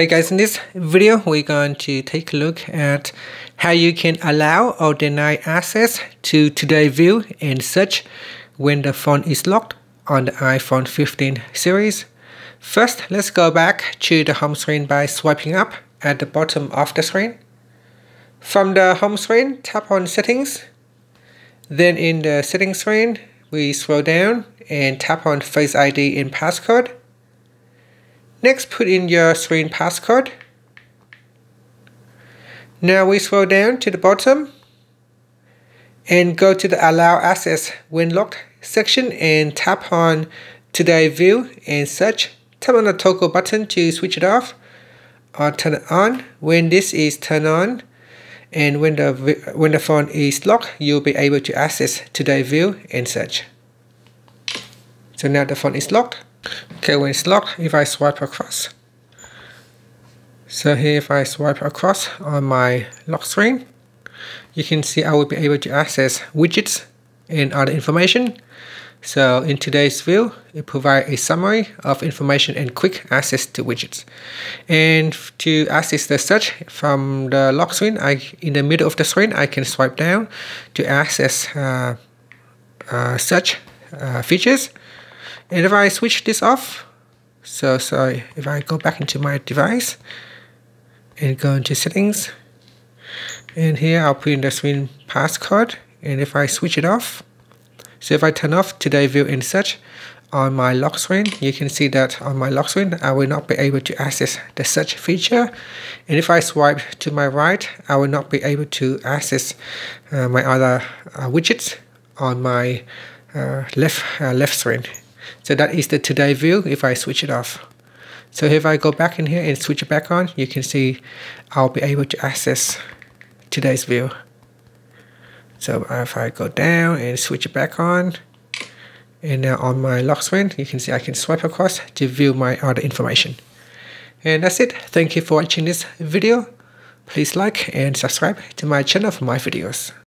Hey guys, in this video we're going to take a look at how you can allow or deny access to Today View and Search when the phone is locked on the iPhone 15 series. First, let's go back to the home screen by swiping up at the bottom of the screen. From the home screen, tap on Settings. Then in the Settings screen, we scroll down and tap on Face ID and Passcode. Next, put in your screen passcode. Now we scroll down to the bottom and go to the Allow Access when locked section and tap on Today View and Search. Tap on the toggle button to switch it off or turn it on. When this is turned on and when the phone is locked, you'll be able to access Today View and Search. So now the phone is locked. Okay, when it's locked, if I swipe across, so here if I swipe across on my lock screen, you can see I will be able to access widgets and other information. So in today's view, it provides a summary of information and quick access to widgets. And to access the search from the lock screen, in the middle of the screen, I can swipe down to access search features. And if I switch this off, if I go back into my device and go into settings, and here I'll put in the screen passcode, and if I switch it off, so if I turn off Today View and Search on my lock screen, you can see that on my lock screen I will not be able to access the search feature, and if I swipe to my right, I will not be able to access my other widgets on my left screen. So that is the Today View if I switch it off. So if I go back in here and switch it back on, you can see I'll be able to access Today's View. So if I go down and switch it back on, and now on my lock screen, you can see I can swipe across to view my other information. And that's it. Thank you for watching this video. Please like and subscribe to my channel for my videos.